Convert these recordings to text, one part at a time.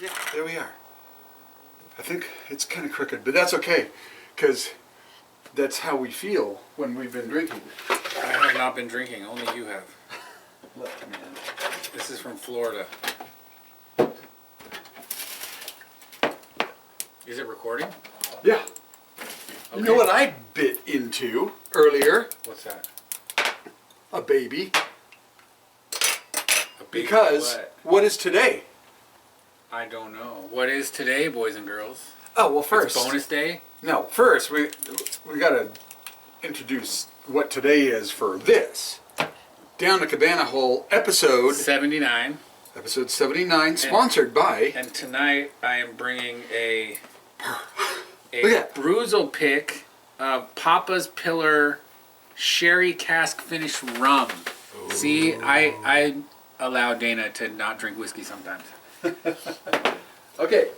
Yeah, there we are. I think it's kind of crooked, but that's okay, because that's how we feel when we've been drinking. I have not been drinking, only you have. Left hand. This is from Florida. Is it recording? Yeah. Okay. You know what I bit into earlier? What's that? A baby. A baby Because what is today? I don't know. What is today, boys and girls? Oh, well, first. It's bonus day? No, first we got to introduce what today is for this. Down the Cabana Hole episode 79. Episode 79, sponsored by. And tonight I am bringing a Look at that. Bruzel pick of Papa's Pilar sherry cask finished rum. Ooh. See, I allow Dana to not drink whiskey sometimes. Okay,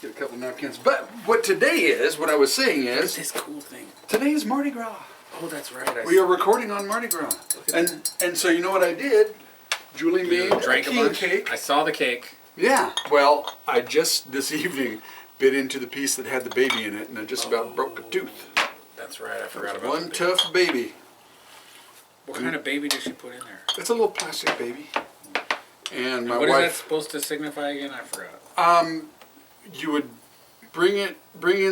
get a couple napkins. But what today is, what I was saying is, this cool thing. Today is Mardi Gras. Oh, that's right. We are recording on Mardi Gras. And so you know what I did? Julie made a king cake. I saw the cake. Yeah. Well, I just this evening bit into the piece that had the baby in it, and I just about broke a tooth. That's right. I forgot about one tough baby. What kind of baby did she put in there? It's a little plastic baby. And my what wife. What is that supposed to signify again? I forgot. You would bring in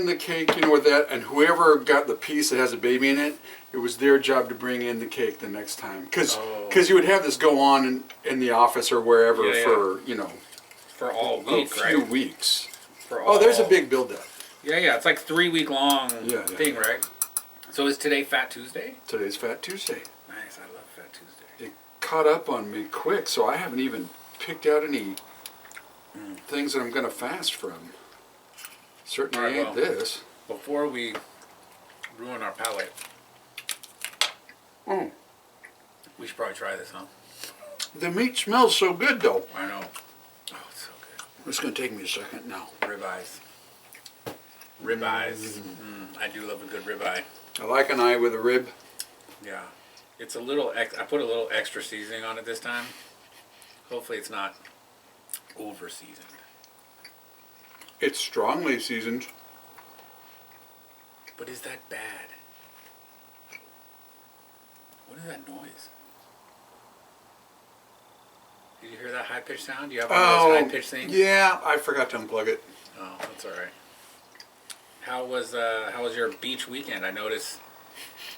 the cake, you know, with that, and whoever got the piece that has a baby in it, it was their job to bring in the cake the next time, because you would have this go on in the office or wherever for you know for all week, a few weeks. For all, there's a big build-up. Yeah, it's like 3 week long thing, yeah. right? So is today Fat Tuesday? Today's Fat Tuesday. Nice, I love Fat Tuesday. It caught up on me quick, so I haven't even picked out any things that I'm going to fast from. Certainly ain't this. Before we ruin our palate, we should probably try this, huh? The meat smells so good, though. I know. Oh, it's so good. It's going to take me a second now. Ribeyes. Ribeyes. I do love a good ribeye. I like an eye with a rib. Yeah. It's a little, I put a little extra seasoning on it this time. Hopefully it's not over seasoned. It's strongly seasoned. But is that bad? What is that noise? Did you hear that high-pitched sound? Do you have one of those high-pitched things? Yeah, I forgot to unplug it. Oh, that's all right. How was your beach weekend? I noticed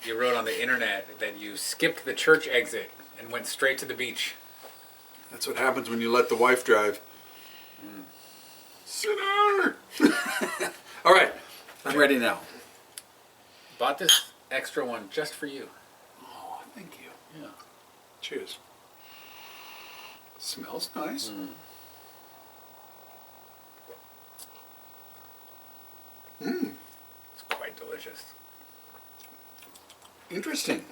you wrote on the internet that you skipped the church exit and went straight to the beach. That's what happens when you let the wife drive. Sit down. All right, I'm ready now. Bought this extra one just for you. Oh, thank you. Yeah. Cheers. Smells nice. It's quite delicious. Interesting.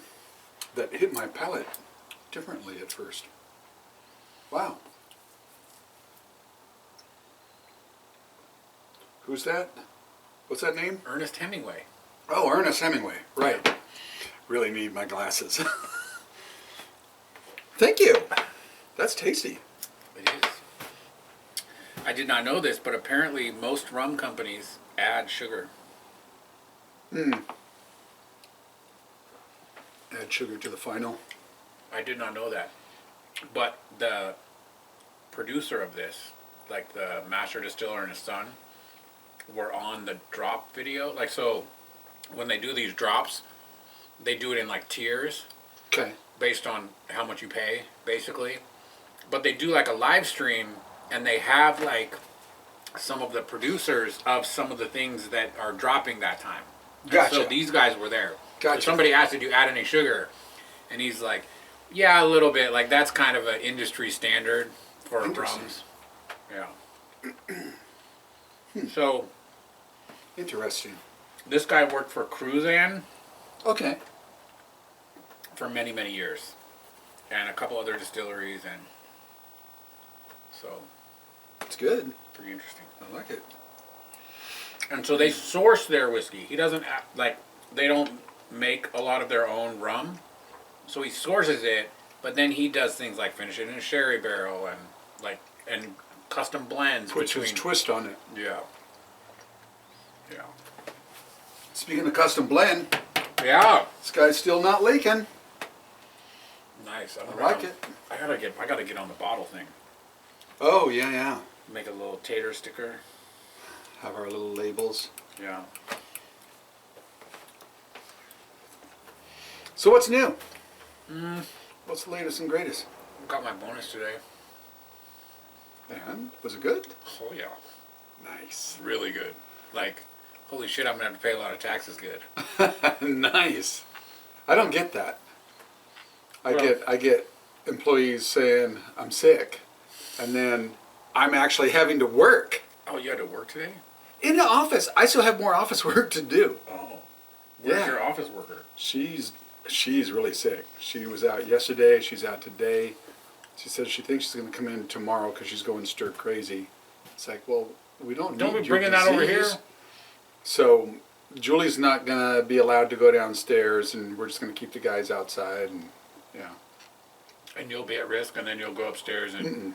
That hit my palate differently at first. Wow. Who's that? What's that name? Ernest Hemingway. Oh, Ernest Hemingway. Right. Really need my glasses. Thank you. That's tasty. It is. I did not know this, but apparently most rum companies add sugar. Add sugar to the final. I did not know that. But the producer of this, like the master distiller and his son, were on the drop video. Like, so when they do these drops, they do it in like tiers. Okay. Based on how much you pay, basically. But they do like a live stream, and they have like some of the producers of some of the things that are dropping that time. Gotcha. And so these guys were there. Gotcha. So somebody asked, did you add any sugar? And he's like, yeah, a little bit. Like, that's kind of an industry standard for rums. Yeah. So Interesting. this guy worked for Cruzan Okay. for many, many years. And a couple other distilleries, and so It's good. pretty interesting. I like it. And so they source their whiskey. He doesn't they don't make a lot of their own rum, so he sources it. But then he does things like finish it in a sherry barrel and custom blends. Puts his twist on it. Yeah. Yeah. Speaking of custom blend, Yeah. this guy's still not leaking. Nice. I like it. I gotta get on the bottle thing. Oh, yeah, yeah. Make a little tater sticker. Have our little labels. Yeah. So what's new? What's the latest and greatest? Got my bonus today. And was it good? Oh yeah. Nice. Really good. Like, holy shit, I'm gonna have to pay a lot of taxes good. Nice. I don't get that. Well- I get employees saying I'm sick, and then I'm actually having to work Oh, you had to work today? in the office. I still have more office work to do. Oh. Where's Yeah. your office worker? She's really sick. She was out yesterday. She's out today. She says she thinks she's going to come in tomorrow because she's going stir crazy. It's like, well, we don't Don't need be your bringing that over disease. here. So Julie's not going to be allowed to go downstairs, and we're just going to keep the guys outside. And yeah, And you'll be at risk, and then you'll go upstairs and...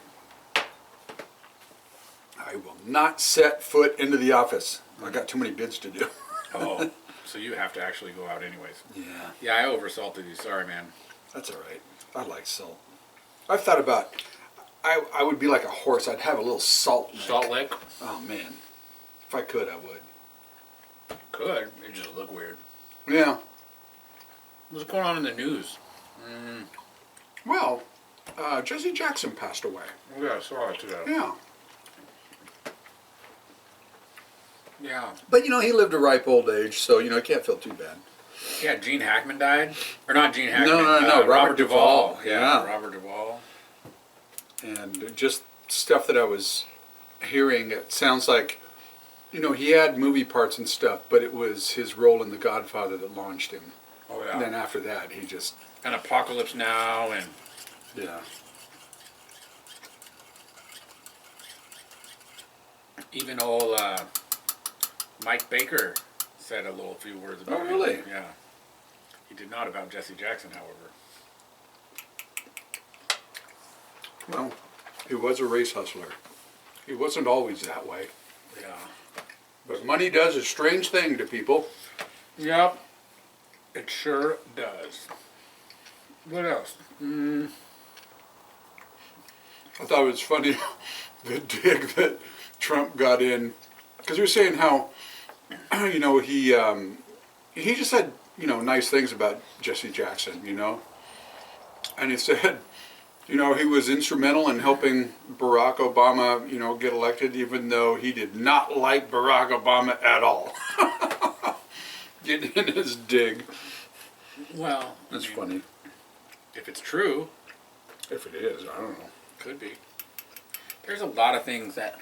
I will not set foot into the office. I got too many bids to do. Oh, so you have to actually go out anyways. Yeah, Yeah, I oversalted you. Sorry, man. that's all right. I like salt. I've thought about. I would be like a horse. I'd have a little salt neck. Salt lick? Oh man, if I could, I would. Could. It just look weird. Yeah. What's going on in the news? Well, Jesse Jackson passed away. Oh, yeah, I saw it today. Yeah. Yeah. But he lived a ripe old age, so he can't feel too bad. Yeah, Gene Hackman died. Or not Gene Hackman. No, Robert Duvall. Yeah, Yeah. Robert Duvall. And just stuff that I was hearing, it sounds like, he had movie parts and stuff, but it was his role in The Godfather that launched him. Oh, yeah. And then after that, he just, And Apocalypse Now, and... yeah. Even old Mike Baker said a few words about Oh, it. really? Yeah. He did not about Jesse Jackson, however. Well, he was a race hustler. He wasn't always that way. Yeah. But money does a strange thing to people. Yep. It sure does. What else? I thought it was funny, the dig that Trump got in, because he was saying how, he just said, nice things about Jesse Jackson, and he said, he was instrumental in helping Barack Obama, get elected, even though he did not like Barack Obama at all. Getting in his dig. Well, That's funny. If it's true, If it is, I don't know. could be. There's a lot of things that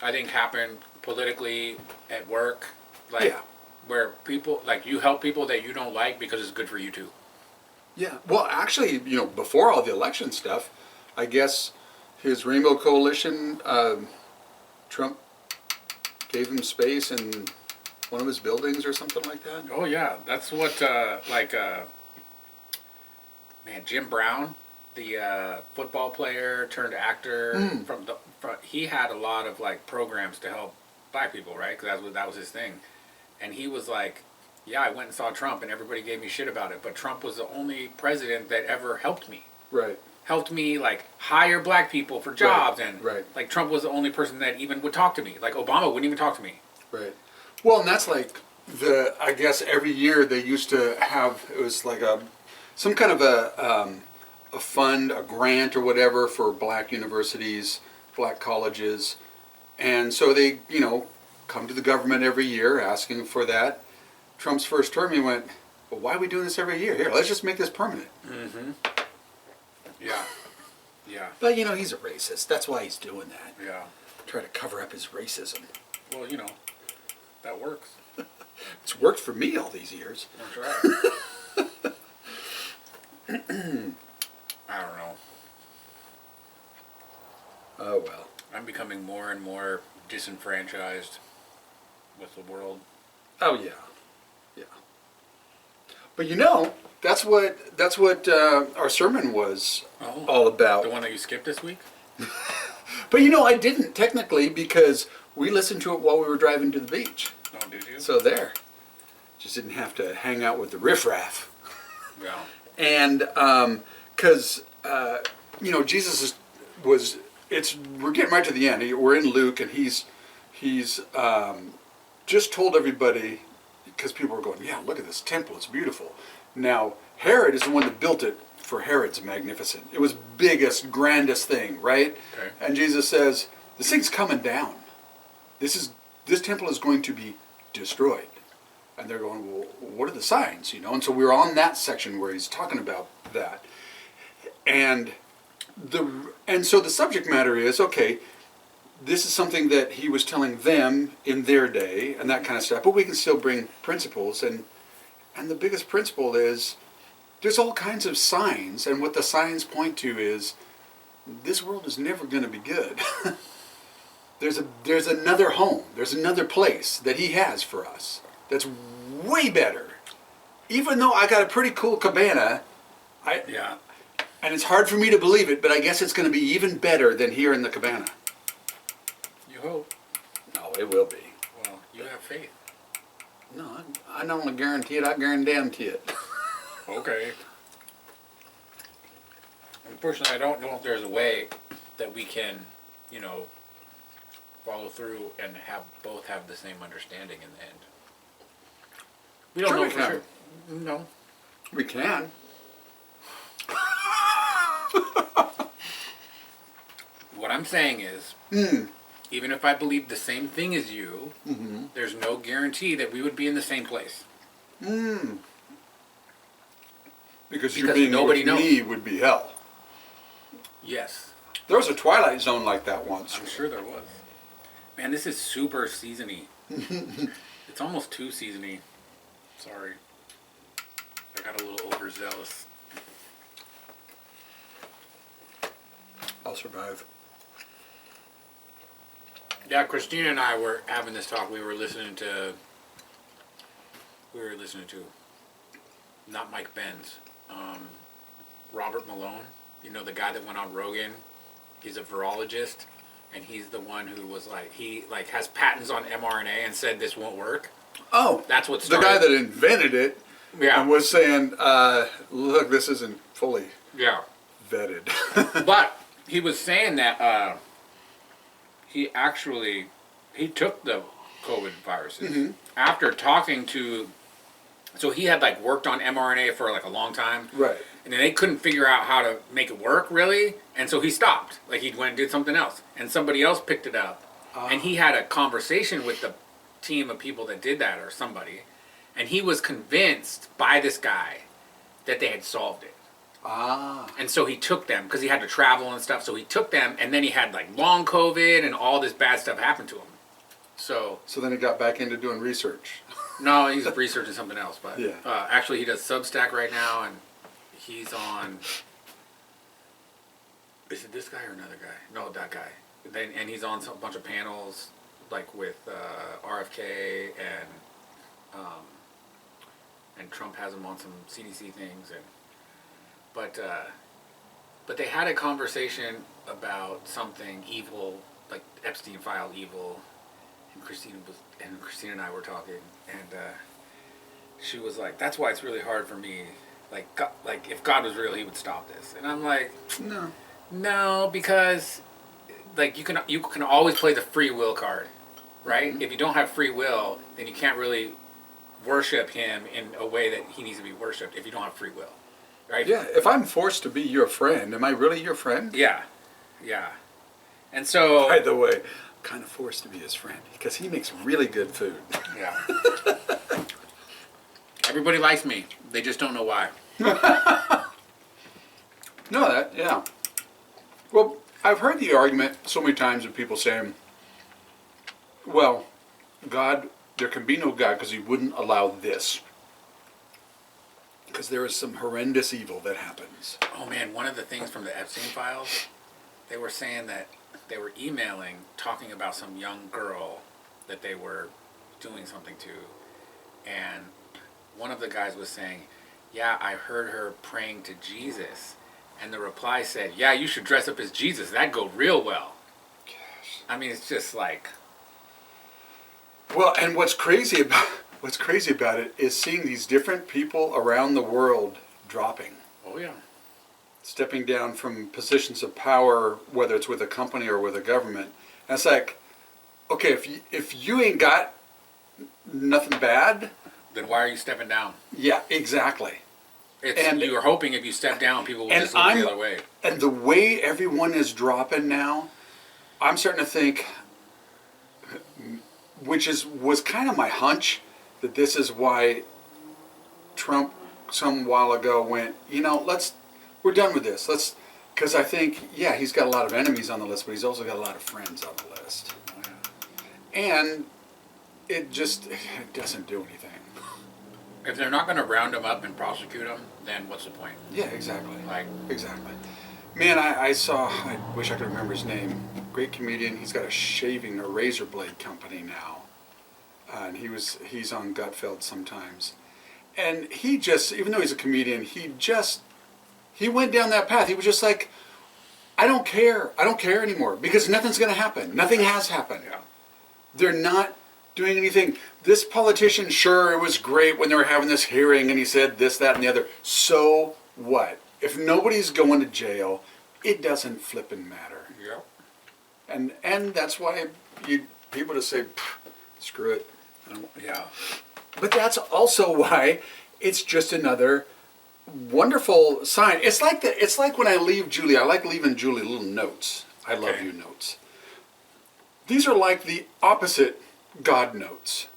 I think happen politically at work, like Yeah. where people, like you help people that you don't like because it's good for you too. Yeah, well, actually, before all the election stuff, I guess his Rainbow Coalition, Trump gave him space in one of his buildings or something like that. Oh yeah, that's what man, Jim Brown, the football player turned actor he had a lot of like programs to help black people, right? Because that was his thing, and he was like, yeah, I went and saw Trump, and everybody gave me shit about it, but Trump was the only president that ever helped me. Right. Helped me like hire black people for jobs, and right. like Trump was the only person that even would talk to me. Like Obama wouldn't even talk to me. Right. Well, and that's like I guess every year they used to have, it was like some kind of a fund, a grant or whatever for black universities, black colleges. And so they, come to the government every year asking for that. Trump's first term, he went, well, why are we doing this every year? Here, let's just make this permanent. Mm-hmm. Yeah. Yeah. But, he's a racist. That's why he's doing that. Yeah. Try to cover up his racism. Well, that works. It's worked for me all these years. That's right. I don't know. Oh, well. I'm becoming more and more disenfranchised with the world. Oh, yeah. Yeah. But that's what our sermon was all about. The one that you skipped this week? But I didn't technically because we listened to it while we were driving to the beach. Oh, did you? So there. Just didn't have to hang out with the riffraff. Yeah. And because, Jesus we're getting right to the end. We're in Luke and he's just told everybody, because people were going, yeah, look at this temple, it's beautiful. Now, Herod is the one that built it for Herod's magnificent. It was biggest, grandest thing, right? Okay. And Jesus says, this thing's coming down. This temple is going to be destroyed. And they're going, well, what are the signs? And so we're on that section where he's talking about that. And so the subject matter is, okay, this is something that he was telling them in their day and that kind of stuff, but we can still bring principles. And the biggest principle is there's all kinds of signs, and what the signs point to is this world is never going to be good. There's another home, there's another place that he has for us that's way better. Even though I got a pretty cool cabana, Yeah. and it's hard for me to believe it, but I guess it's going to be even better than here in the cabana. You hope. No, it will be. Well, you have faith. No, I not only guarantee it, I guarantee it. Okay. Unfortunately, I don't know if there's a way that we can, follow through and both have the same understanding in the end. We don't Sure know we for can. sure. No. We can. What I'm saying is, even if I believe the same thing as you, there's no guarantee that we would be in the same place. Because you Because being nobody with me would be hell. Yes. There was a Twilight Zone like that once. I'm sure there was. Man, this is super seasony. It's almost too seasony. Sorry. I got a little overzealous. I'll survive. Yeah, Christina and I were having this talk. We were listening to, not Mike Benz, Robert Malone. The guy that went on Rogan. He's a virologist, and he's the one who was he has patents on mRNA and said this won't work. Oh, That's what the started. guy that invented it Yeah. and was saying, look, this isn't fully Yeah. vetted. But he was saying that he took the COVID viruses after talking to. So he had worked on mRNA for a long time, Right. And then they couldn't figure out how to make it work really, and so he stopped. He went and did something else, and somebody else picked it up, and he had a conversation with the team of people that did that or somebody, and he was convinced by this guy that they had solved it. And so he took them because he had to travel and stuff. So he took them, and then he had long COVID and all this bad stuff happened to him. So then he got back into doing research. no, he's researching something else. But Yeah. actually, he does Substack right now, and he's on. Is it this guy or another guy? No, that guy. And he's on a bunch of panels with RFK and Trump has him on some CDC things But they had a conversation about something evil, like Epstein file evil, and Christina and I were talking, and she was like, "That's why it's really hard for me. God, if God was real, He would stop this." And I'm like, "No, because you can always play the free will card, right? If you don't have free will, then you can't really worship Him in a way that He needs to be worshipped. If you don't have free will." Right? Yeah, if I'm forced to be your friend, am I really your friend? Yeah. And so... By the way, I'm kind of forced to be his friend because he makes really good food. Yeah. Everybody likes me. They just don't know why. Yeah. Well, I've heard the argument so many times of people saying, well, God, there can be no God because He wouldn't allow this. Because there is some horrendous evil that happens. Oh man, one of the things from the Epstein files, they were saying that they were emailing, talking about some young girl that they were doing something to, and one of the guys was saying, "Yeah, I heard her praying to Jesus," and the reply said, "Yeah, you should dress up as Jesus. That'd go real well." I mean, it's just like, Well, and what's crazy about it is seeing these different people around the world dropping, oh yeah. stepping down from positions of power, whether it's with a company or with a government. And it's like, okay, if you ain't got nothing bad, Then why are you stepping down? yeah, exactly. And you were hoping if you step down, people will just look the other way. And the way everyone is dropping now, I'm starting to think, was kind of my hunch, that this is why Trump some while ago went, we're done with this. Because I think, yeah, he's got a lot of enemies on the list, but he's also got a lot of friends on the list. And it doesn't do anything. If they're not going to round him up and prosecute him, then what's the point? Yeah, exactly. Like, exactly. Man, I wish I could remember his name. Great comedian. He's got a razor blade company now. And he's on Gutfeld sometimes. And he just, even though he's a comedian, he went down that path. He was just like, I don't care. I don't care anymore because nothing's going to happen. Nothing has happened. yeah. They're not doing anything. This politician, sure, it was great when they were having this hearing and he said this, that, and the other. So what? If nobody's going to jail, it doesn't flippin' matter. Yeah. And that's why people just say, screw it. Yeah. But that's also why it's just another wonderful sign. It's like when I leave Julie, I like leaving Julie little notes. I love Okay. you notes. These are like the opposite God notes.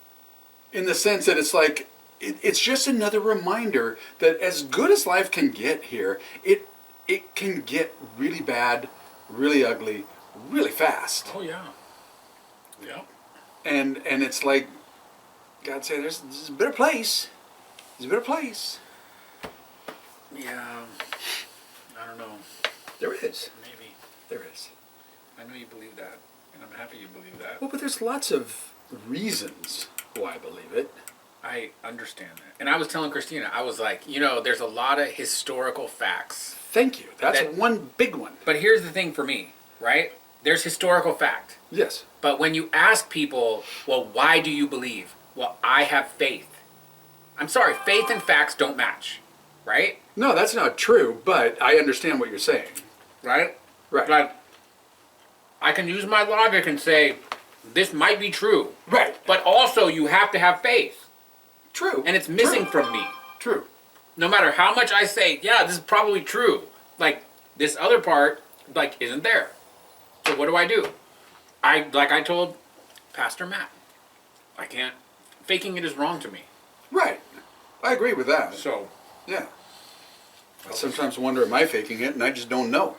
In the sense that it's like, it's just another reminder that as good as life can get here, it can get really bad, really ugly, really fast. Oh yeah. Yeah. And it's like, God say, there's a better place. There's a better place. Yeah. I don't know. There is. Maybe. There is. I know you believe that, and I'm happy you believe that. Well, but there's lots of reasons why I believe it. I understand that. And I was telling Christina, I was like, there's a lot of historical facts. Thank you. That's one big one. But here's the thing for me, right? There's historical fact. Yes. But when you ask people, well, why do you believe? Well, I have faith. I'm sorry, faith and facts don't match, right? No, that's not true, but I understand what you're saying. Right? Right. But I can use my logic and say, this might be true. Right. But also, you have to have faith. True. And it's missing from me. True. No matter how much I say, yeah, this is probably true. Like, this other part, isn't there. So what do? I told Pastor Matt, I can't. Faking it is wrong to me. Right. I agree with that. So, Yeah. I sometimes wonder, am I faking it? And I just don't know.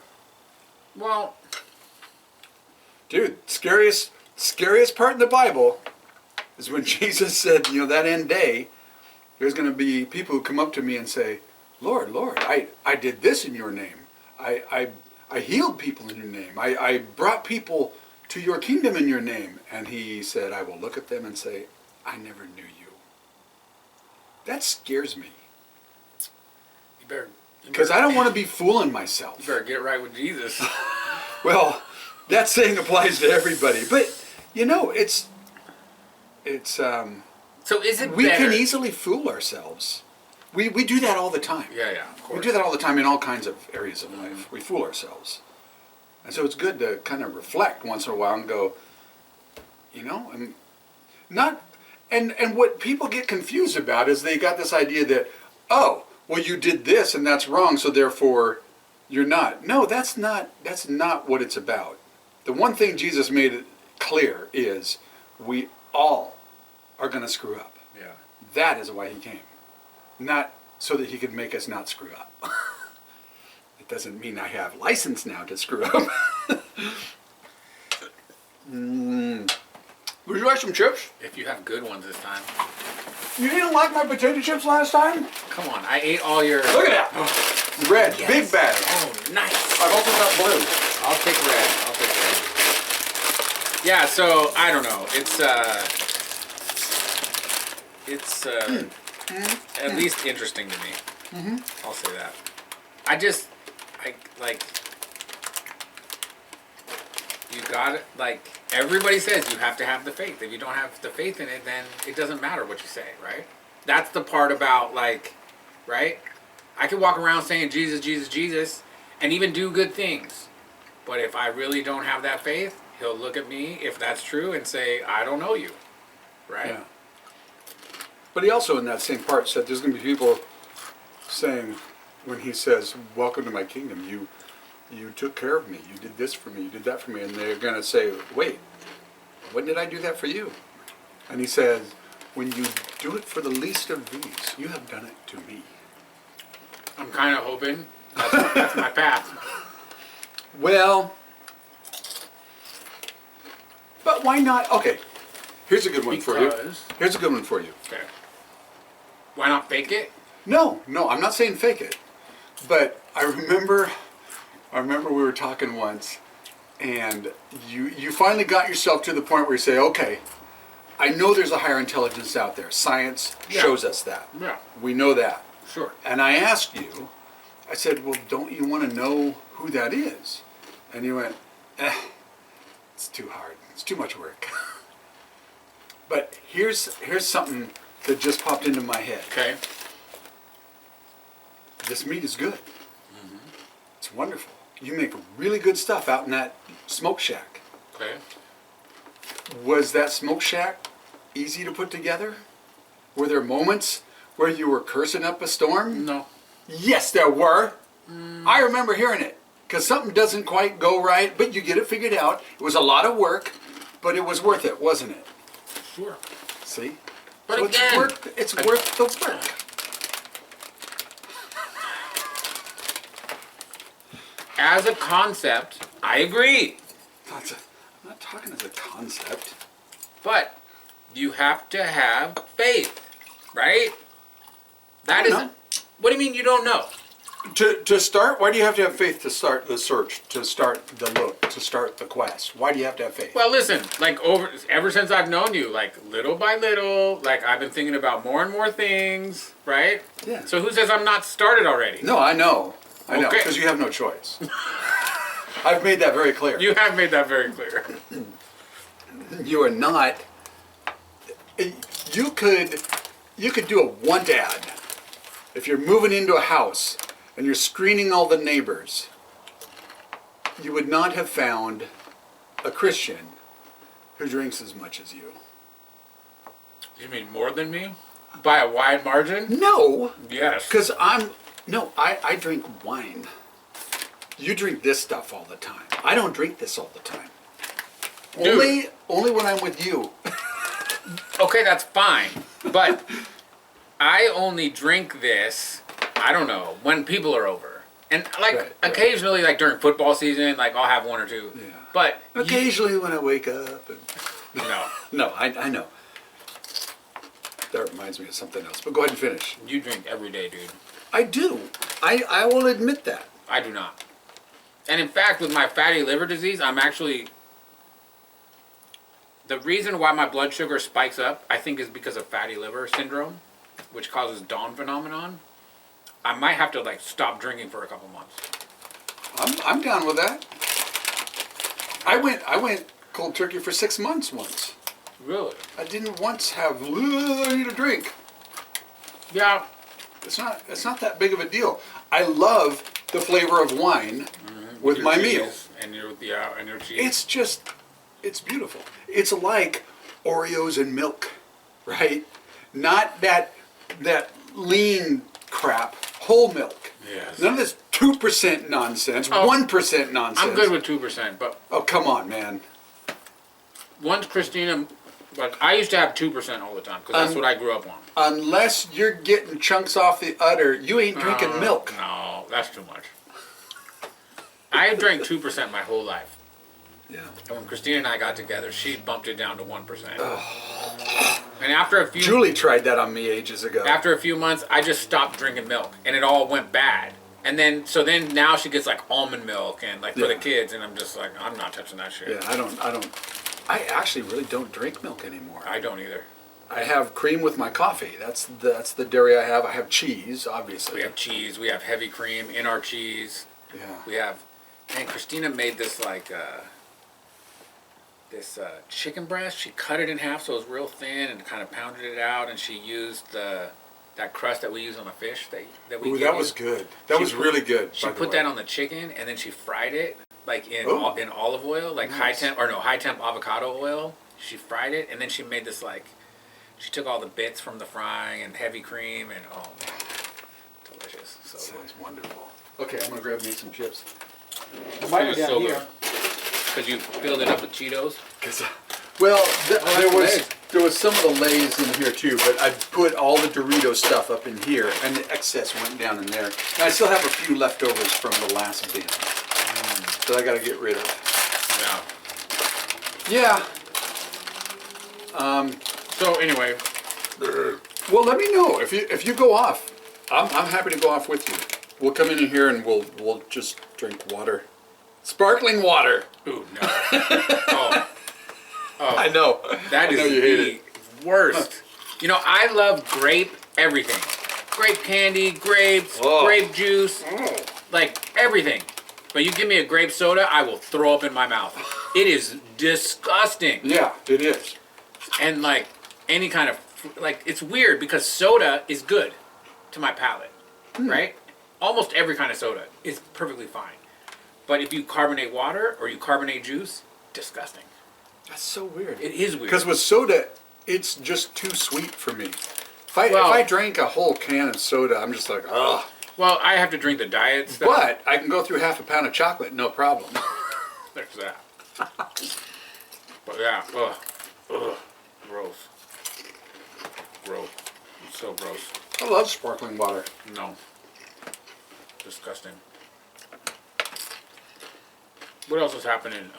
well, Dude, scariest part in the Bible is when Jesus said, that end day, there's going to be people who come up to me and say, Lord, I did this in your name. I healed people in your name. I brought people to your kingdom in your name. And he said, I will look at them and say, I never knew you. That scares me. you better... Because I don't want to be fooling myself. You better get right with Jesus. Well, that saying applies to everybody. But, it's So is it we better... can easily fool ourselves. We do that all the time. Yeah, of course. We do that all the time in all kinds of areas of life. We fool ourselves. And so it's good to kind of reflect once in a while and go, and not... And what people get confused about is they got this idea that, oh, well, you did this and that's wrong, so therefore you're not. No, that's not what it's about. The one thing Jesus made it clear is we all are going to screw up. Yeah. That is why he came. Not so that he could make us not screw up. It doesn't mean I have license now to screw up. Would you like some chips? If you have good ones this time. You didn't like my potato chips last time? Come on, I ate all your... Look at that. Red, Yes. big bag. Oh, nice. I've also got blue. I'll take red. Yeah, so, I don't know. It's at least interesting to me. Mm-hmm. I'll say that. you got it, everybody says you have to have the faith. If you don't have the faith in it, then it doesn't matter what you say, right? That's the part about, like, right? I could walk around saying Jesus, Jesus, Jesus, and even do good things. But if I really don't have that faith, he'll look at me, if that's true, and say, I don't know you, right? Yeah. But he also, in that same part, said there's going to be people saying, when he says, welcome to my kingdom, you took care of me, you did this for me, you did that for me, and they're going to say, wait, when did I do that for you? And he says, when you do it for the least of these, you have done it to me. I'm kind of hoping that's my path. Well, but why not? Okay, here's a good one for you. Here's a good one for you. Okay. Why not fake it? No, I'm not saying fake it. But I remember we were talking once, and you finally got yourself to the point where you say, okay, I know there's a higher intelligence out there. Science shows us that. Yeah. We know that. Sure. And I asked you, I said, well, don't you want to know who that is? And you went, it's too hard. It's too much work. But here's something that just popped into my head. Okay. This meat is good. Mm-hmm. It's wonderful. You make really good stuff out in that smoke shack. Okay. Was that smoke shack easy to put together? Were there moments where you were cursing up a storm? No. Yes, there were. I remember hearing it. Because something doesn't quite go right, but you get it figured out. It was a lot of work, but it was worth it, wasn't it? Sure. See? But so again, it's worth the work. As a concept, I agree. I'm not talking as a concept. But you have to have faith, right? That is. What do you mean you don't know? To start, why do you have to have faith to start the search, to start the look, to start the quest? Why do you have to have faith? Well, listen, like ever since I've known you, like little by little, like I've been thinking about more and more things, right? Yeah. So who says I'm not started already? No, I know, Okay. because you have no choice. I've made that very clear. You have made that very clear. You are not. You could do a want ad if you're moving into a house and you're screening all the neighbors. You would not have found a Christian who drinks as much as you. You mean more than me? By a wide margin? No. Yes. Because I drink wine. You drink this stuff all the time. I don't drink this all the time. Dude. Only when I'm with you. Okay, that's fine. But I only drink this, I don't know, when people are over. And like Right. occasionally, like during football season, like I'll have one or two. Yeah. But Occasionally when I wake up. And no, no, I know. That reminds me of something else. But go ahead and finish. you drink every day, dude. I do. I will admit that. I do not. And in fact, with my fatty liver disease, I'm actually... The reason why my blood sugar spikes up, I think, is because of fatty liver syndrome, which causes dawn phenomenon. I might have to like stop drinking for a couple months. I'm down with that. I went cold turkey for 6 months once. Really? I didn't once have I need a drink. Yeah. It's not that big of a deal. I love the flavor of wine with Your my cheese meal. and your cheese. It's beautiful. It's like Oreos and milk, right? Not that lean crap, whole milk. Yes. None of this 2% nonsense, Oh, 1% nonsense. I'm good with 2%, but Oh, come on, man. once Christina, but I used to have 2% all the time because that's what I grew up on. Unless you're getting chunks off the udder, you ain't drinking milk. No, that's too much. I drank 2% my whole life. Yeah. And when Christina and I got together, she bumped it down to 1%. And after a few Julie tried that on me ages ago. after a few months, I just stopped drinking milk, and it all went bad. And then now she gets like almond milk and like for the kids, and I'm just like, I'm not touching that shit. Yeah, I actually really don't drink milk anymore. I don't either. I have cream with my coffee. That's the dairy I have. I have cheese, obviously. We have cheese. We have heavy cream in our cheese. Yeah. We have, and Christina made this like chicken breast. She cut it in half so it was real thin and kind of pounded it out. And she used that crust that we use on the fish that we. Ooh, that was good. That was really good. She put that on the chicken and then she fried it like in olive oil, like Nice. high temp avocado oil. She fried it and then she made this like. She took all the bits from the frying and heavy cream and oh man, delicious. So Sounds wonderful. Okay, I'm gonna grab me some chips. it was so good. Because you filled it up with Cheetos. Well, Lay's. there was some of the Lay's in here too, but I put all the Dorito stuff up in here, and the excess went down in there. And I still have a few leftovers from the last bin that I got to get rid of. Yeah. Yeah. So anyway, Well, let me know if you go off. I'm happy to go off with you. We'll come in here and we'll just drink water, sparkling water. ooh no. Oh, I know. that I know is you hate the worst. You know, I love grape everything. Grape candy, grapes, Oh. grape juice, like everything. But you give me a grape soda, I will throw up in my mouth. It is disgusting. Yeah, it is. And like any kind of like it's weird because soda is good to my palate, right? Almost every kind of soda is perfectly fine. But if you carbonate water or you carbonate juice, disgusting. That's so weird. It is weird. Because with soda, it's just too sweet for me. If I drank a whole can of soda, I'm just like, ugh. Well, I have to drink the diet stuff. But I can go through half a pound of chocolate, no problem. There's that. But yeah, ugh, gross. Gross. It's so gross. I love sparkling water. No. Disgusting. What else is happening?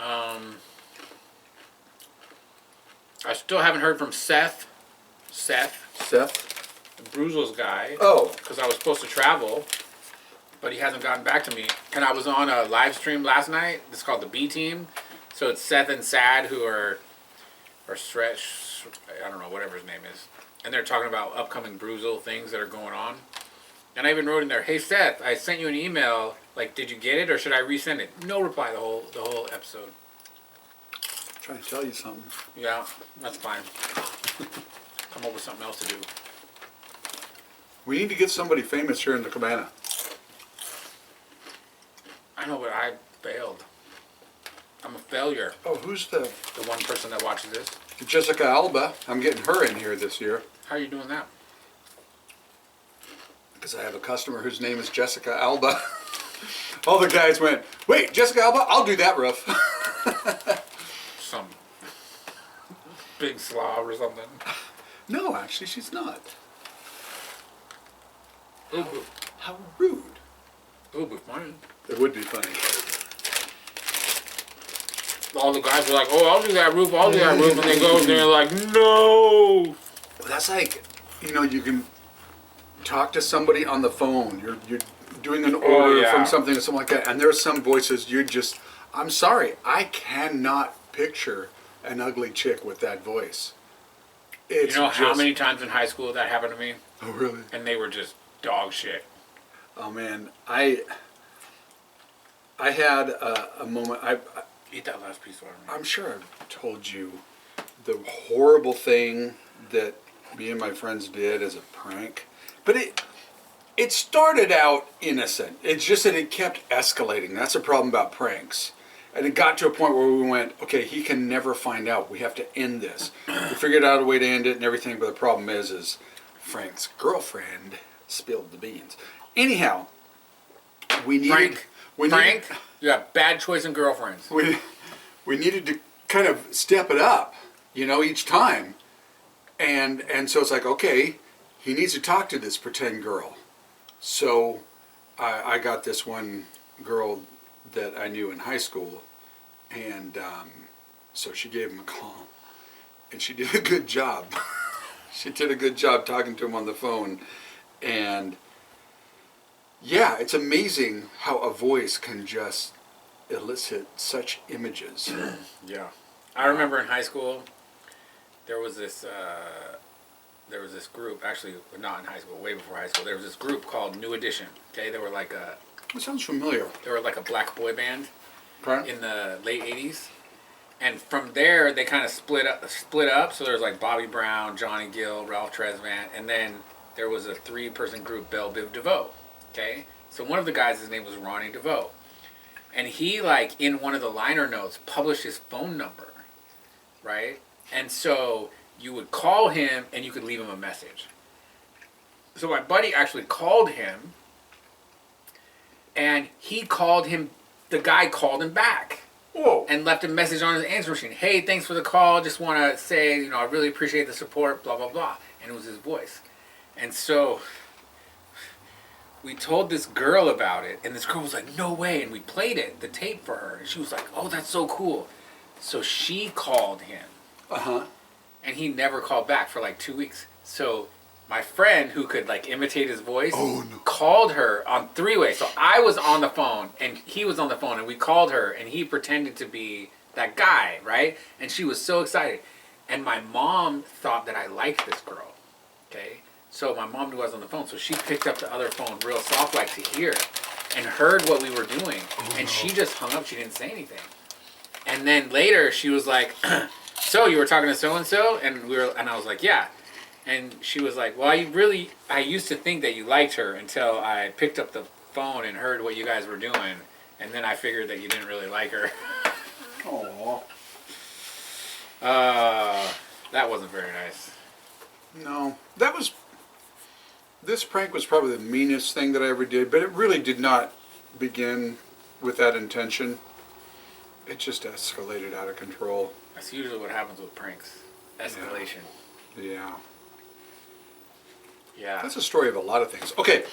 I still haven't heard from Seth, Seth? the Bruzel's guy. Oh. Because I was supposed to travel, but he hasn't gotten back to me. And I was on a live stream last night. It's called the B Team. So it's Seth and Sad who are Stretch, I don't know, whatever his name is. And they're talking about upcoming Bruzel things that are going on. And I even wrote in there, hey Seth, I sent you an email. Like, did you get it or should I resend it? No reply the whole episode. I'm trying to tell you something. Yeah, that's fine. Come up with something else to do. We need to get somebody famous here in the Cabana. I know, but I failed. I'm a failure. Oh, who's the one person that watches this. Jessica Alba? I'm getting her in here this year. How are you doing that? Because I have a customer whose name is Jessica Alba. All the guys went, wait, Jessica Alba? I'll do that roof. Some big slob or something. No, actually, she's not. Ooh, How rude. ooh, be funny. It would be funny. All the guys were like, oh, I'll do that roof, and they go and they're like, no. Well, that's like, you can talk to somebody on the phone. You're doing an order yeah. from something or something like that, and there are some voices I'm sorry, I cannot picture an ugly chick with that voice. It's You know how many times in high school that happened to me? Oh, really? And they were just dog shit. Oh, man. I had a moment. Eat that last piece for me. I'm sure I've told you the horrible thing that me and my friends did as a prank. But it started out innocent. It's just that it kept escalating. That's the problem about pranks. And it got to a point where we went, okay, he can never find out. We have to end this. We figured out a way to end it and everything, but the problem is Frank's girlfriend spilled the beans. Anyhow, we needed... Frank, you have bad choice in girlfriends. We needed to kind of step it up, each time. And so it's like, okay, he needs to talk to this pretend girl. So I got this one girl that I knew in high school, and so she gave him a call, and she did a good job. She did a good job talking to him on the phone, and yeah, it's amazing how a voice can just elicit such images. Yeah. I remember in high school, there was this group, actually not in high school, way before high school, there was this group called New Edition. Okay, they were like It sounds familiar. a black boy band Okay. in the late 80s. And from there, they kind of split up. So there's like Bobby Brown, Johnny Gill, Ralph Tresvant, and then there was a 3-person group, Belle Biv DeVoe. Okay, so one of the guys, his name was Ronnie DeVoe, and he like in one of the liner notes published his phone number, right? And so you would call him and you could leave him a message. So my buddy actually called him, and he called him. The guy called him back. Whoa. And left a message on his answer machine. Hey, thanks for the call. Just want to say, I really appreciate the support, blah, blah, blah. And it was his voice. And so we told this girl about it, and this girl was like, no way. And we played it, the tape for her. And she was like, oh, that's so cool. So she called him. Uh-huh. And he never called back for like 2 weeks. So my friend, who could like imitate his voice, called her on 3-way. So I was on the phone and he was on the phone, and we called her, and he pretended to be that guy, right? And she was so excited. And my mom thought that I liked this girl. Okay? So my mom knew I was on the phone, so she picked up the other phone real soft like to hear and heard what we were doing. And she just hung up. She didn't say anything. And then later she was like, so you were talking to so and so? And I was like, yeah. And she was like, well, I used to think that you liked her until I picked up the phone and heard what you guys were doing. And then I figured that you didn't really like her. Aww. That wasn't very nice. No. This prank was probably the meanest thing that I ever did, but it really did not begin with that intention. It just escalated out of control. That's usually what happens with pranks. Escalation. Yeah. Yeah. That's a story of a lot of things. Okay,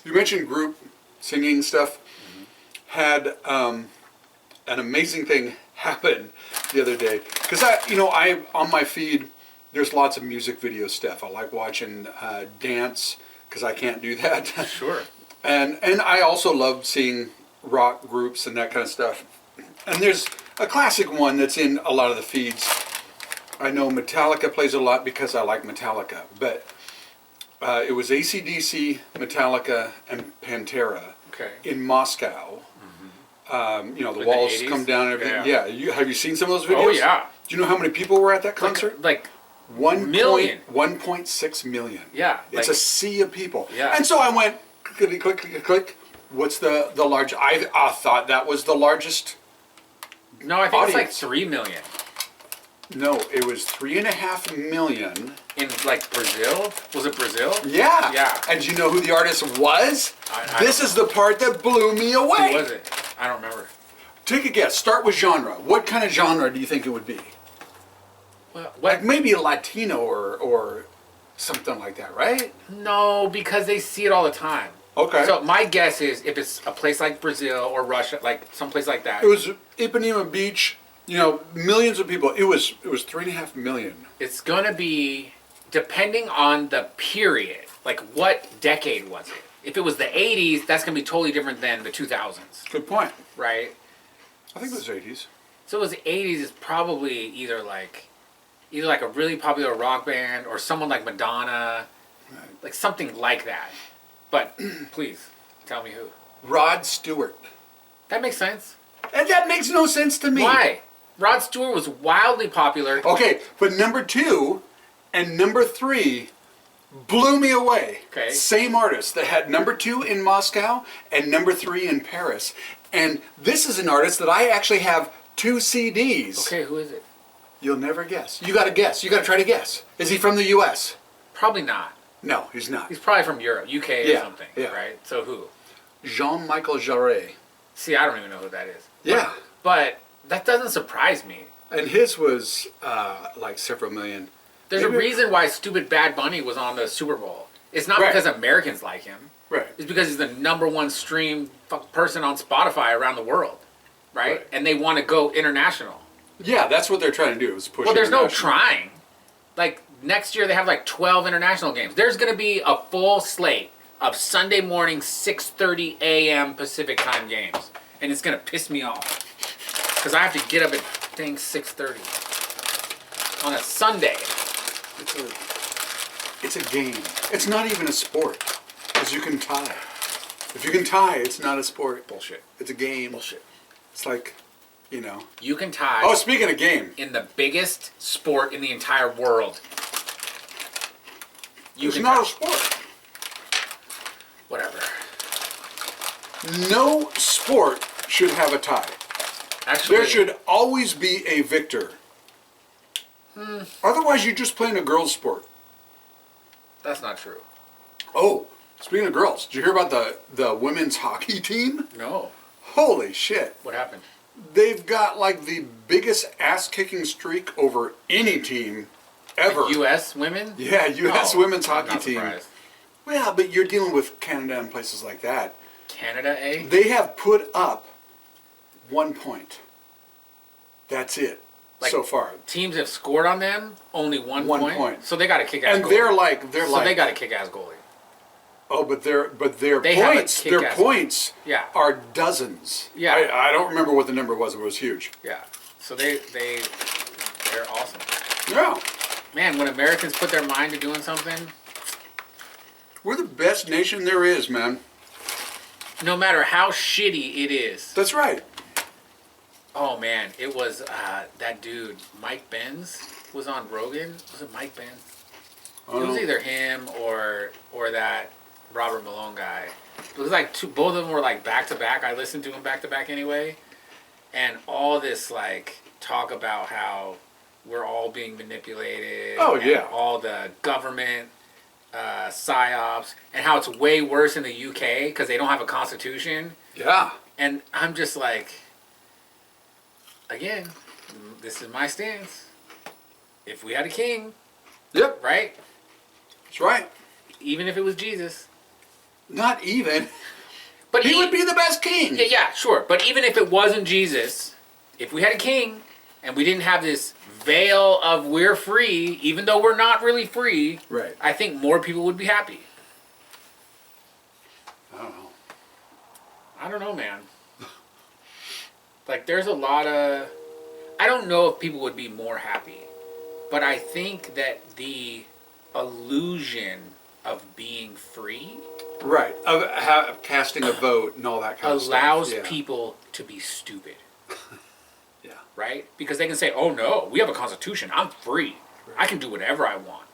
you mentioned group singing stuff. Mm-hmm. Had an amazing thing happen the other day. Because I on my feed, there's lots of music video stuff. I like watching dance, because I can't do that. Sure. And I also love seeing rock groups and that kind of stuff. And there's a classic one that's in a lot of the feeds. I know Metallica plays a lot because I like Metallica, but it was AC/DC, Metallica, and Pantera in Moscow. Mm-hmm. The in walls the come down and everything. Yeah. Have you seen some of those videos? Oh, yeah. Do you know how many people were at that concert? Like 1 million. 1.6 million. Yeah. It's a sea of people. Yeah. And so I went, click, click, click, click. What's the large? I thought that was the largest. No, I think audience. it's like 3 million. No, it was 3.5 million. In like Brazil? Was it Brazil? Yeah. Yeah. And do you know who the artist was? This is the part that blew me away. Who was it? I don't remember. Take a guess. Start with genre. What kind of genre do you think it would be? What? Like maybe a Latino or something like that, right? No, because they see it all the time. Okay. So my guess is if it's a place like Brazil or Russia, like someplace like that. It was Ipanema Beach. Millions of people. It was 3.5 million. It's gonna be depending on the period. Like what decade was it? If it was the 80s, that's gonna be totally different than the 2000s. Good point. Right? I think it was 80s. So it was the 80s. It's probably either like a really popular rock band or someone like Madonna, Right. like something like that. But please tell me who. Rod Stewart. That makes sense. And that makes no sense to me. Why? Rod Stewart was wildly popular. Okay, but number 2 and number 3 blew me away. Okay. Same artist that had number 2 in Moscow and number 3 in Paris. And this is an artist that I actually have 2 CDs. Okay, who is it? You'll never guess. You gotta guess. You gotta try to guess. Is he from the US? Probably not. No, he's not. He's probably from Europe, UK or something, right? So who? Jean-Michel Jarre. See, I don't even know who that is. Yeah. But that doesn't surprise me. And his was like several million. There's a reason why Stupid Bad Bunny was on the Super Bowl. It's not Right. because Americans like him. Right. It's because he's the #1 streamed person on Spotify around the world, right? And they want to go international. Yeah, that's what they're trying to do is push. Well, there's no international. trying. Like next year they have like 12 international games. There's going to be a full slate of Sunday morning 6:30 a.m. Pacific time games, and it's going to piss me off because I have to get up at 6:30 on a Sunday. It's a game. It's not even a sport, because you can tie. If you can tie, it's not a sport. Bullshit. It's a game. Bullshit. It's like You know. You can tie. Oh, speaking of game, In the biggest sport in the entire world. it's not a sport. Whatever. No sport should have a tie. Actually, There should always be a victor. Otherwise, you're just playing a girls' sport. that's not true. Oh, speaking of girls, did you hear about the women's hockey team? No. Holy shit. What happened? They've got like the biggest ass-kicking streak over any team ever. Like U.S. women? Yeah, U.S. Oh, women's I'm hockey not team. surprised. Well, but you're dealing with Canada and places like that. Canada, eh? They have put up 1 point. That's it Like, so far. Teams have scored on them only 1 1 point. point. So they got a kick-ass And goalie. they're so like they got a kick-ass goalie. oh, but their They have a points their kick-ass- points Yeah. are dozens. Yeah. I don't remember what the number was. It was huge. Yeah. So they're awesome. Yeah. Man, when Americans put their mind to doing something, We're the best nation there is, man. no matter how shitty it is. That's right. Oh man, it was that dude, Mike Benz, was on Rogan. Was it Mike Benz? It was either him or that Robert Malone guy. It was like both of them were like back to back. I listened to them back to back anyway, and all this like talk about how we're all being manipulated. Oh, and yeah. all the government psyops, and how it's way worse in the UK because they don't have a constitution. Yeah. And I'm just like, again, this is my stance. If we had a king, Yep. right? That's right. Even if it was Jesus. Not even. But He would be the best king. Yeah, sure. But even if it wasn't Jesus, if we had a king and we didn't have this veil of we're free, even though we're not really free, Right. I think more people would be happy. I don't know. I don't know, man. Like, there's a lot of... I don't know if people would be more happy, but I think that the illusion of being free Right. Of casting a vote and all that kind of stuff. allows Yeah. people to be stupid, Yeah. right? Because they can say, oh no, we have a constitution, I'm free. I can do whatever I want.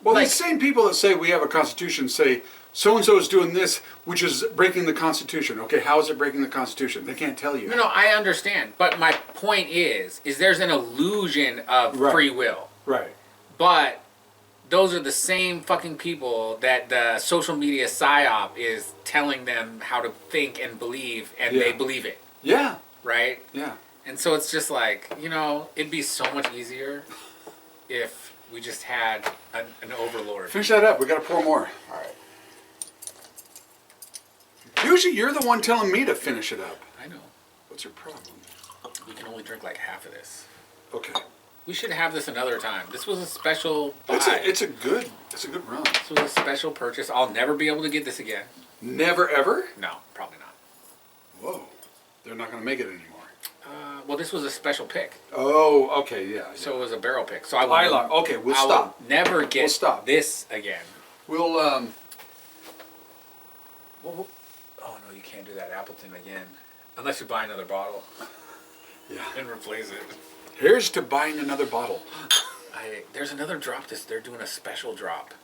Well, Like- these same people that say we have a constitution say so-and-so is doing this, which is breaking the Constitution. Okay, how is it breaking the Constitution? They can't tell you. No, I understand. But my point is there's an illusion of Right. free will. Right. But those are the same fucking people that the social media psyop is telling them how to think and believe, and they Yeah. believe it, Yeah. right? Yeah. And so it's just like, it'd be so much easier if we just had an overlord. Finish that up. We got to pour more. All right. Usually you're the one telling me to finish it up. I know. What's your problem? We can only drink like half of this. Okay. We should have this another time. This was a special buy. It's a good run. This was a special purchase. I'll never be able to get this again. Never ever? No, probably not. Whoa. They're not going to make it anymore. Well, this was a special pick. Oh, okay, yeah. So it was a barrel pick. So I will, Pilar. Okay, we'll I will stop. never get We'll stop. this again. We'll Oh no, you can't do that Appleton again. Unless you buy another bottle yeah. and replace it. Here's to buying another bottle. There's another drop. They're doing a special drop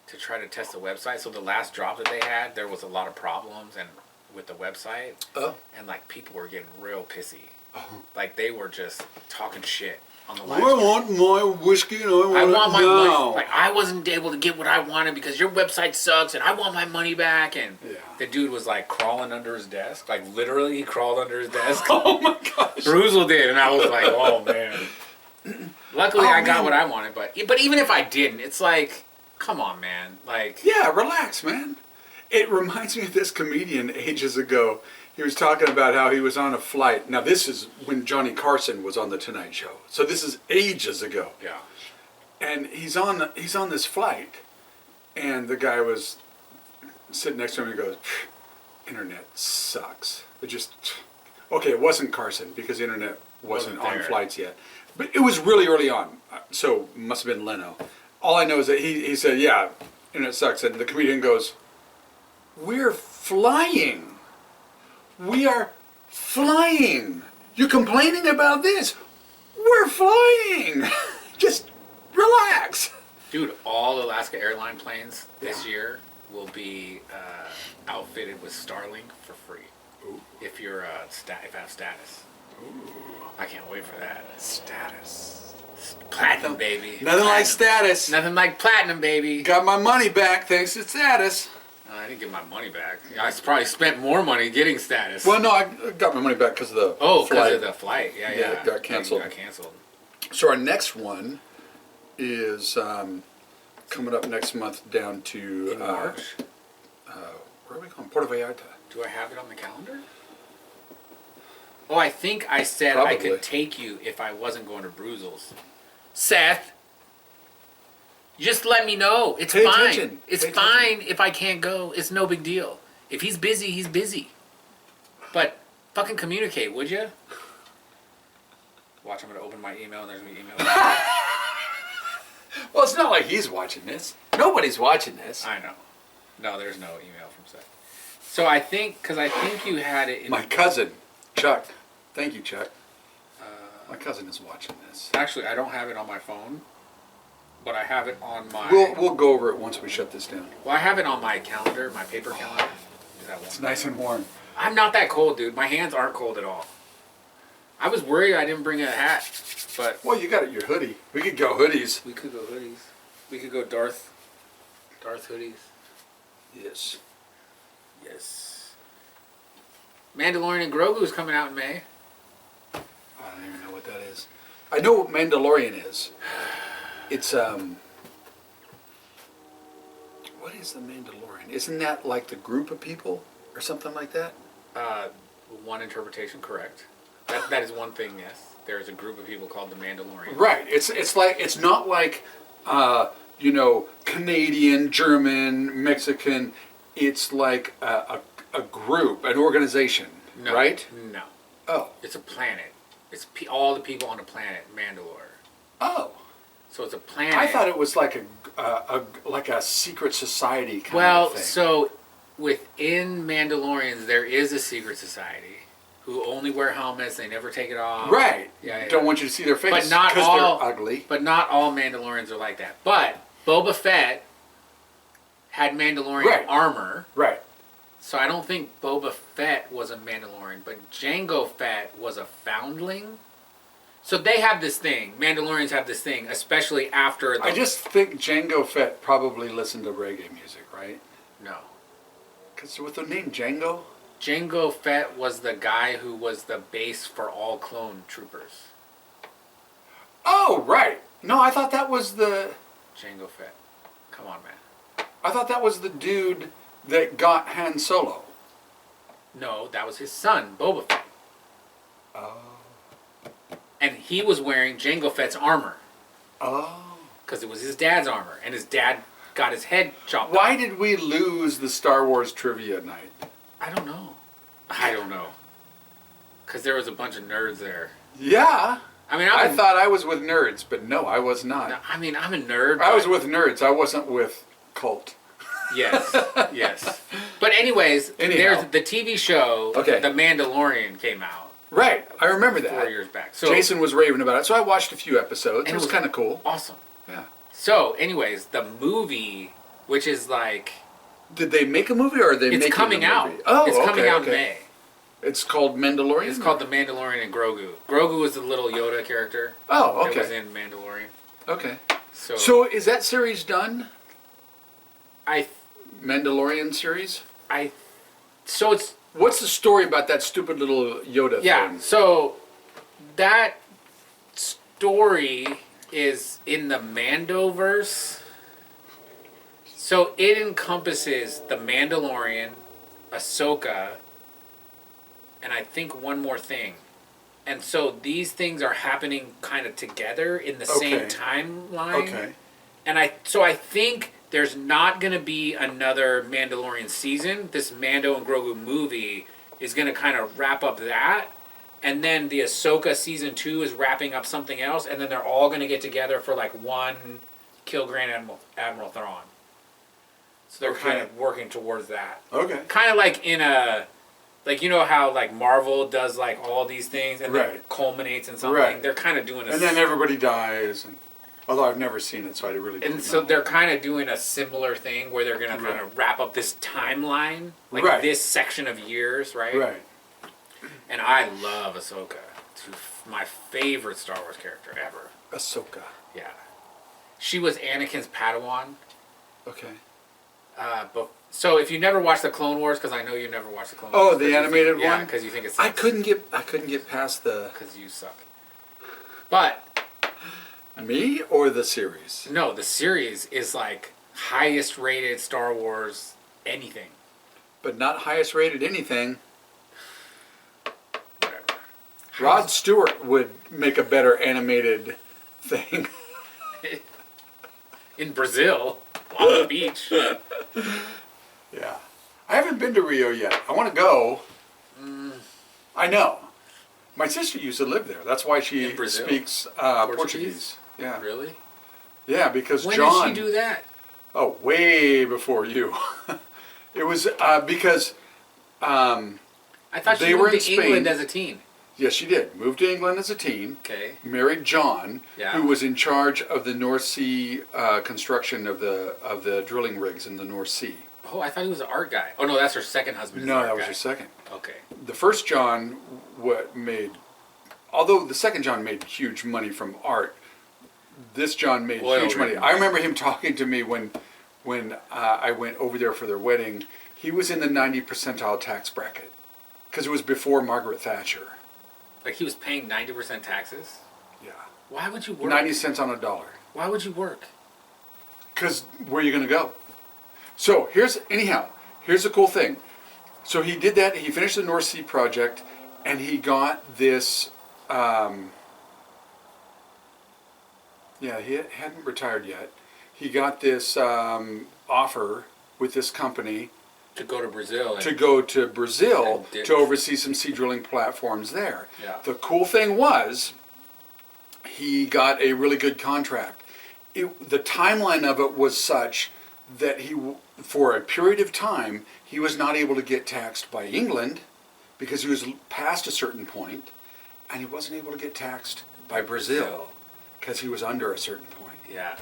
to try to test the website. So the last drop that they had, there was a lot of problems and with the website, Oh. and like people were getting real pissy. Oh. Like they were just talking shit on the I live stream. want my whiskey and I want, I want my it now. money. Like I wasn't able to get what I wanted because your website sucks, and I want my money back. And Yeah. the dude was like crawling under his desk, like literally he crawled under his desk. Oh my gosh. Bruzel did, and I was like, oh man. Luckily, Oh, I got man. what I wanted, but even if I didn't, it's like, come on, man. Like, Yeah, relax, man. It reminds me of this comedian ages ago. He was talking about how he was on a flight. Now, this is when Johnny Carson was on the Tonight Show. So this is ages ago. yeah, And he's on this flight, and the guy was sitting next to him and he goes, "Internet sucks." It just okay. It wasn't Carson because the internet wasn't on there. flights yet, but it was really early on. So it must have been Leno. All I know is that he said, "Yeah, internet sucks," and the comedian goes, "We're flying. We are flying." You're complaining about this. We're flying. Just relax. Dude, all Alaska Airline planes this year will be outfitted with Starlink for free. Ooh. If you're if you have status. Ooh. I can't wait for that. Status. Platinum, baby. Nothing like status. Nothing like platinum, baby. Got my money back thanks to status. I didn't get my money back. I probably spent more money getting status. Well, no, I got my money back because of the because flight. of the flight. Yeah. It got canceled. It got canceled. So our next one is coming up next month down to In March? Where are we going? Puerto Vallarta. Do I have it on the calendar? Oh, I think I said Probably. I could take you if I wasn't going to Bruzel's. Seth, just let me know. It's Pay fine. attention. It's Pay fine attention. if I can't go. It's no big deal. If he's busy, he's busy. But fucking communicate, would you? Watch, I'm going to open my email and there's going to be email. Well, it's not like he's watching this. Nobody's watching this. I know. No, there's no email from Seth. So I think you had it in... My cousin, Chuck. Thank you, Chuck. My cousin is watching this. Actually, I don't have it on my phone, but I have it on my... We'll go over it once we shut this down. Well, I have it on my calendar, my paper calendar. Is that It's one? nice and warm. I'm not that cold, dude. My hands aren't cold at all. I was worried I didn't bring a hat, but Well, you got your hoodie. We could go hoodies. we could go hoodies. We could go Darth hoodies. Yes. Yes. Mandalorian and Grogu is coming out in May. I don't even know what that is. I know what Mandalorian is. It's what is the Mandalorian? Isn't that like the group of people or something like that? One interpretation, correct. That is one thing. Yes, there is a group of people called the Mandalorian. Right. It's like it's not like Canadian, German, Mexican. It's like a group, an organization. No, Right? No. Oh. It's a planet. It's all the people on the planet Mandalore. Oh. So it's a planet. I thought it was like a secret society kind of Well, thing. so within Mandalorians, there is a secret society who only wear helmets. They never take it off. Right. Yeah. Don't want you to see their face. But not 'cause all. they're ugly. But not all Mandalorians are like that. But Boba Fett had Mandalorian Right. armor. Right. So I don't think Boba Fett was a Mandalorian, but Jango Fett was a foundling. So they have this thing. Mandalorians have this thing, especially after the... I just think Jango Fett probably listened to reggae music, right? No. Because with the name Jango? Jango Fett was the guy who was the base for all clone troopers. Oh, right. No, I thought that was the... Jango Fett. Come on, man. I thought that was the dude that got Han Solo. No, that was his son, Boba Fett. Oh. And he was wearing Jango Fett's armor. Oh. Because it was his dad's armor. And his dad got his head chopped Why off. did we lose the Star Wars trivia night? I don't know. Because there was a bunch of nerds there. Yeah. I mean, I thought I was with nerds, but no, I was not. I'm a nerd. I was with nerds. I wasn't with cult. Yes, yes. But anyways, Anyhow. there's the TV show, Okay. The Mandalorian came out Right. I remember that. 4 years back. So Jason was raving about it, so I watched a few episodes. It was kind of cool. awesome. Yeah. So anyways, the movie, which is like... Did they make a movie, or are they making It's coming a out. movie? Oh, it's coming out in okay. May. It's called Mandalorian? It's called The Mandalorian and Grogu. Grogu is the little Yoda character. Oh, That was okay. in Mandalorian. Okay. So, So is that series done? I Mandalorian series? so it's What's the story about that stupid little Yoda yeah. thing? So that story is in the Mandoverse. So it encompasses the Mandalorian, Ahsoka, and I think one more thing. And so these things are happening kind of together in the same Okay. timeline. Okay. And I think there's not going to be another Mandalorian season. This Mando and Grogu movie is going to kind of wrap up that. And then the Ahsoka season 2 is wrapping up something else. And then they're all going to get together for like one Kill Grand Admiral Thrawn. So they're kind Okay. of working towards that. Okay. Kind of like in a Like, you know how like Marvel does like all these things and then Right. culminates in something. Right. They're kind of doing a And then everybody dies, and although I've never seen it, so I really don't know. and so they're kind of doing a similar thing where they're gonna kind of wrap up this timeline, like Right. this section of years, right? Right. And I love Ahsoka. It's my favorite Star Wars character ever. Ahsoka. Yeah, she was Anakin's Padawan. Okay. But so if you never watched the Clone Wars, because I know you never watched the Clone Oh, Wars. the animated Yeah, one? because you think it's. I couldn't get past the... Because you suck. But Me or the series? no, the series is like highest rated Star Wars anything. But not highest rated anything. Whatever. Rod Stewart would make a better animated thing. In Brazil, on the beach. Yeah. I haven't been to Rio yet. I want to go. I know. My sister used to live there. That's why she In Brazil? speaks Portuguese? Portuguese. Yeah. Really? Yeah, because When John... did she do that? Oh, way before you. It was because... I thought she They were moved in to England Spain. as a teen. Yes, she did. Moved to England as a teen. Okay. Married John, Yeah. who was in charge of the North Sea construction of the drilling rigs in the North Sea. Oh, I thought he was an art guy. Oh no, that's her second husband. is No, the art that was guy. her second. Okay. The first John although the second John made huge money from art, this John made Oil huge money. rig. I remember him talking to me when I went over there for their wedding. He was in the 90 percentile tax bracket because it was before Margaret Thatcher. Like he was paying 90% taxes. Yeah, Why would you work? 90 cents on a dollar. Why would you work? Because where are you going to go? So here's the cool thing. So he did that. He finished the North Sea project, and he got this. He hadn't retired yet. He got this offer with this company To go to Brazil. to go to Brazil And to oversee some sea drilling platforms there. Yeah. The cool thing was, he got a really good contract. The timeline of it was such that for a period of time, he was not able to get taxed by England because he was past a certain point, and he wasn't able to get taxed by Brazil because he was under a certain point. Yeah.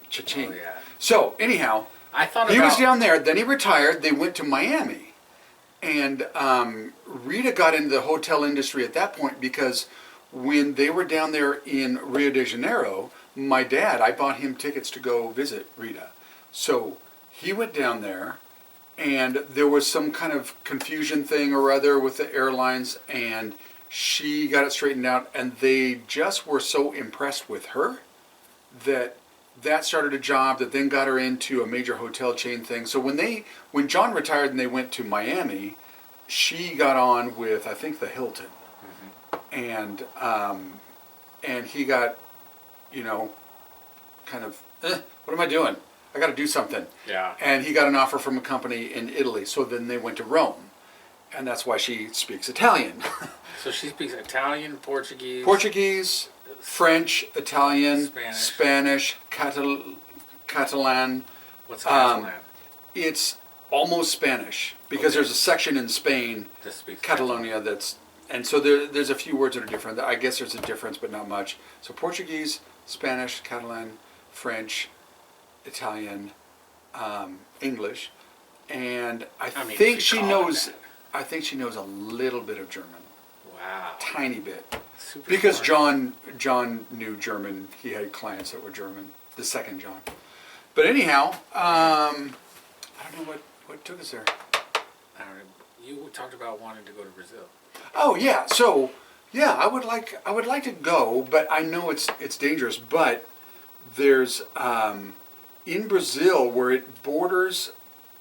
Cha-ching. Oh, yeah. So anyhow, I thought he about. was down there. Then he retired. They went to Miami, and Rita got into the hotel industry at that point because when they were down there in Rio de Janeiro, I bought him tickets to go visit Rita. So he went down there, and there was some kind of confusion thing or other with the airlines, and she got it straightened out, and they just were so impressed with her that started a job that then got her into a major hotel chain thing. So when John retired and they went to Miami, she got on with, I think, the Hilton. And he got, kind of, what am I doing? I got to do something. Yeah. And he got an offer from a company in Italy. So then they went to Rome. And that's why she speaks Italian. So she speaks Italian, Portuguese. Portuguese, French, Italian, Spanish. Catalan. What's Catalan? It's almost Spanish because Okay. there's a section in Spain, That speaks Catalonia, and so there's a few words that are different. I guess there's a difference, but not much. So Portuguese, Spanish, Catalan, French, Italian, English, and I think she knows. That. I think she knows a little bit of German, Wow. tiny bit, Super because smart. John knew German. He had clients that were German. The second John. But anyhow, I don't know what took us there. I don't know. You talked about wanting to go to Brazil. Oh yeah, so yeah, I would like to go, but I know it's dangerous. But there's in Brazil where it borders,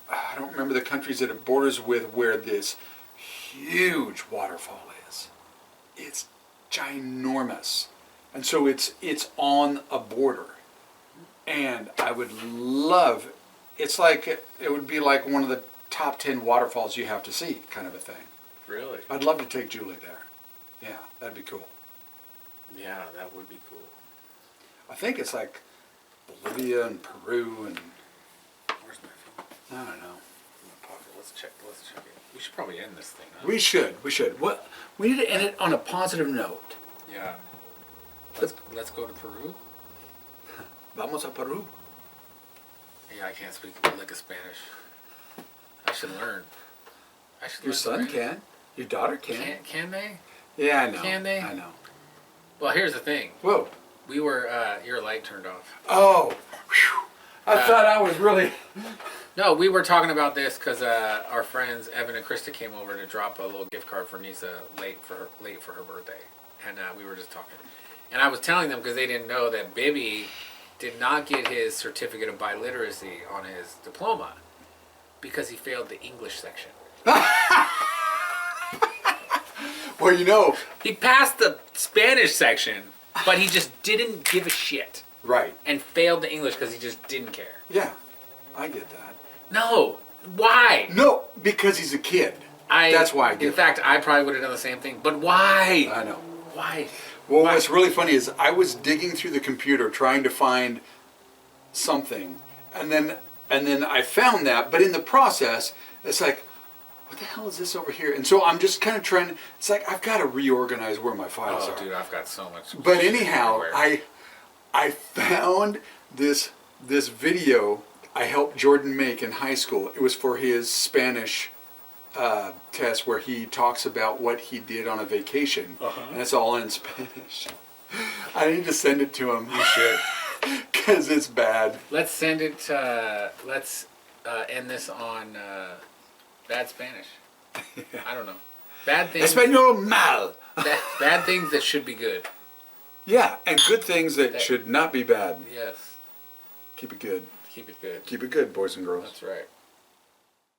I don't remember the countries that it borders with, where this huge waterfall is. It's ginormous, and so it's on a border, and I would love. It's like it would be like one of the top 10 waterfalls you have to see, kind of a thing. Really? I'd love to take Julie there. Yeah, that'd be cool. Yeah, that would be cool. I think it's like Bolivia and Peru and Where's my phone? I don't know. In my pocket. Let's check it. We should probably end this thing, huh? We should. What? We need to end it on a positive note. Yeah. Let's go to Peru. Vamos a Peru. Yeah, I can't speak a lick of Spanish. I should learn. Your son can. Your daughter can. Can they? Yeah, I know. Can they? I know. Well, here's the thing. Whoa. We were, your light turned off. Oh. Whew. I thought I was really... No, we were talking about this because our friends Evan and Krista came over to drop a little gift card for Nisa late for her birthday, and we were just talking. And I was telling them because they didn't know that Bibby did not get his certificate of biliteracy on his diploma because he failed the English section. Well, you know... He passed the Spanish section, but he just didn't give a shit. Right. And failed the English because he just didn't care. Yeah, I get that. No. Why? No, because he's a kid. That's why I get In fact, I probably would have done the same thing. But why? I know. Why? Well, Why? what's really funny is I was digging through the computer trying to find something, and then I found that, but in the process, it's like, what the hell is this over here? And so I'm just kind of trying. It's like I've got to reorganize where my files are. Dude, I've got so much. But shit anyhow, everywhere. I found this video I helped Jordan make in high school. It was for his Spanish test where he talks about what he did on a vacation, and it's all in Spanish. I need to send it to him. You should. Because it's bad. Let's send it. Let's end this on bad Spanish. I don't know. Bad things. Español mal. Bad things that should be good. Yeah, and good things that should not be bad. Yes. Keep it good. Keep it good. Keep it good, boys and girls. That's right.